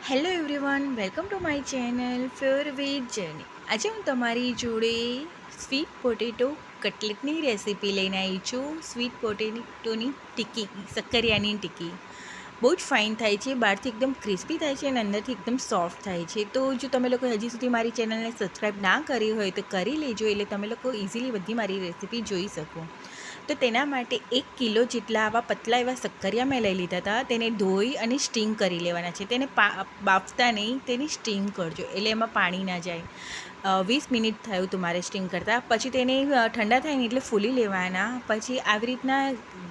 Hello everyone, welcome to my channel favourite journey. આજે હું તમારી જોડે સ્વીટ પોટેટો કટલેટની રેસીપી લઈને આવી છું. સ્વીટ પોટેટોની ટિક્કી, શક્કરિયાની ટિક્કી બહુ જ ફાઇન થાય છે. બહારથી એકદમ ક્રિસ્પી થાય છે અને અંદરથી એકદમ સોફ્ટ થાય છે. તો જો તમે લોકો હજી સુધી મારી ચેનલને સબસ્ક્રાઈબ ના કરી હોય તો કરી લેજો, એટલે તમે લોકો ઇઝીલી બધી મારી રેસીપી જોઈ શકો. તો તેના માટે 1 કિલો જેટલા આવા પતલા એવા શક્કરિયા મેં લઈ લીધા હતા. તેને ધોઈ અને સ્ટીમ કરી લેવાના છે. તેને બાફતા નહીં, તેની સ્ટીમ કરજો એટલે એમાં પાણી ના જાય. 20 મિનિટ થયું તમારે સ્ટીમ કરતાં. પછી તેને ઠંડા થાય ને એટલે ફૂલી લેવાના. પછી આવી રીતના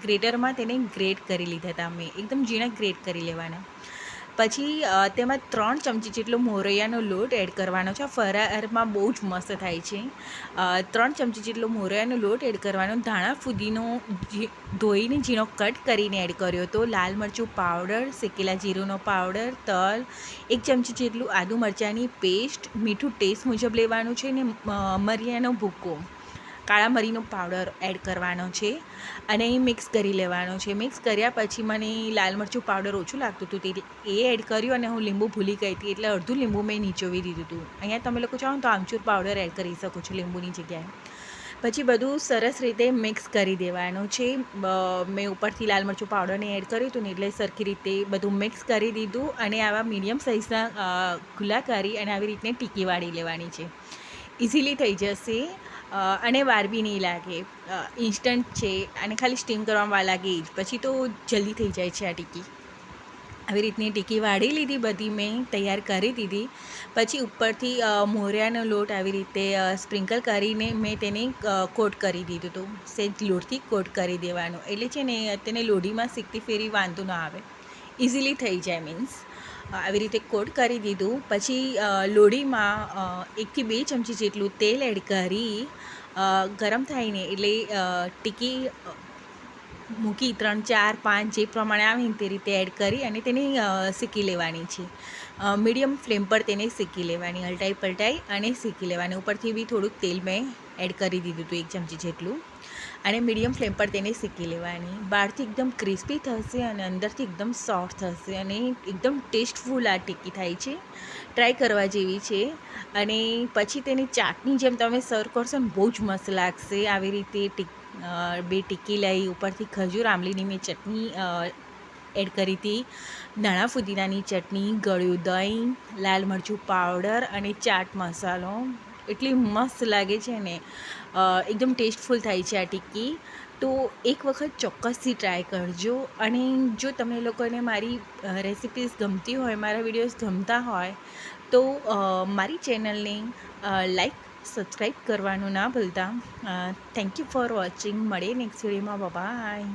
ગ્રેટરમાં તેને ગ્રેટ કરી લીધા હતા મેં, એકદમ ઝીણા ગ્રેટ કરી લેવાના. પછી તેમાં 3 ચમચી જેટલો મોરૈયાનો લોટ એડ કરવાનો છે. ફરારમાં બહુ જ મસ્ત થાય છે. 3 ચમચી જેટલો મોરૈયાનો લોટ એડ કરવાનો. ધાણા ફુદીનો ધોઈને ઝીણો કટ કરીને એડ કર્યો હતો. લાલ મરચું પાવડર, શેકેલા જીરુંનો પાવડર, તલ, 1 ચમચી જેટલું આદુ મરચાંની પેસ્ટ, મીઠું ટેસ્ટ મુજબ લેવાનું છે ને મરિયાનો ભૂકો, કાળા મરીનો પાવડર એડ કરવાનો છે અને એ મિક્સ કરી લેવાનો છે. મિક્સ કર્યા પછી મને લાલ મરચું પાવડર ઓછું લાગતું હતું તે એ એડ કર્યું અને હું લીંબુ ભૂલી ગઈ હતી એટલે અડધું લીંબુ મેં નીચોવી દીધું હતું. અહીંયા તમે લોકો ચાહો તો આમચૂર પાવડર એડ કરી શકો છો લીંબુની જગ્યાએ. પછી બધું સરસ રીતે મિક્સ કરી દેવાનું છે. મેં ઉપરથી લાલ મરચું પાવડરને એડ કર્યું હતું ને એટલે સરખી રીતે બધું મિક્સ કરી દીધું અને આવા મીડિયમ સાઇઝના ખુલ્લા કરી અને આવી રીતને ટીકી વાળી લેવાની છે. ઇઝીલી થઈ જશે અને વાર બી નહીં લાગે. ઇન્સ્ટન્ટ છે અને ખાલી સ્ટીમ કરવામાં વાર લાગે જ, પછી તો જલ્દી થઈ જાય છે આ ટીકી. આવી રીતની ટીકી વાળી લીધી, બધી મેં તૈયાર કરી દીધી. પછી ઉપરથી મોરિયાનો લોટ આવી રીતે સ્પ્રિંકલ કરીને મેં તેને કોટ કરી દીધું હતું. સેજ લોટથી કોટ કરી દેવાનું એટલે છે ને તેને લોઢીમાં શીખતી ફેરી વાંધો ન આવે, ઇઝીલી થઈ જાય. મીન્સ આવી રીતે કોટ કરી દીધું. પછી લોઢીમાં 1 થી 2 ચમચી જેટલું તેલ એડ કરી ગરમ થાય ને એટલે ટીકી મૂકી 3, 4, 5 જે પ્રમાણે આવે ને તે રીતે એડ કરી અને તેને શેકી લેવાની છે. મીડિયમ ફ્લેમ પર તેને શેકી લેવાની, હલટાઈ પલટાઈ અને શેકી લેવાની. ઉપરથી બી થોડુંક તેલ મેં એડ કરી દીધું હતું 1 ચમચી જેટલું અને મીડિયમ ફ્લેમ પર તેને શેકી લેવાની. બહારથી એકદમ ક્રિસ્પી થશે અને અંદરથી એકદમ સોફ્ટ થશે અને એકદમ ટેસ્ટફુલ આ ટિક્કી થાય છે. ટ્રાય કરવા જેવી છે. અને પછી તેની ચાટની જેમ તમે સર્વ કરશો ને બહુ જ મસ્ત લાગશે. આવી રીતે 2 ટિક્કી લઈ ઉપરથી ખજૂર આંબલીની મેં ચટણી એડ કરી હતી, ધાણા ફુદીનાની ચટણી, ગળ્યું દહીં, લાલ મરચું પાવડર અને ચાટ મસાલો. એટલી મસ્ત લાગે છે ને, એકદમ ટેસ્ટફુલ થાય છે આ ટિક્કી. તો એક વખત ચોક્કસથી ટ્રાય કરજો. અને જો તમે લોકોને મારી રેસિપીઝ ગમતી હોય, મારા વિડીયોઝ ગમતા હોય તો મારી ચેનલને લાઈક, સબસ્ક્રાઈબ કરવાનું ના ભૂલતા. Thank you for watching. મળીએ નેક્સ્ટ વિડીયોમાં. બાય.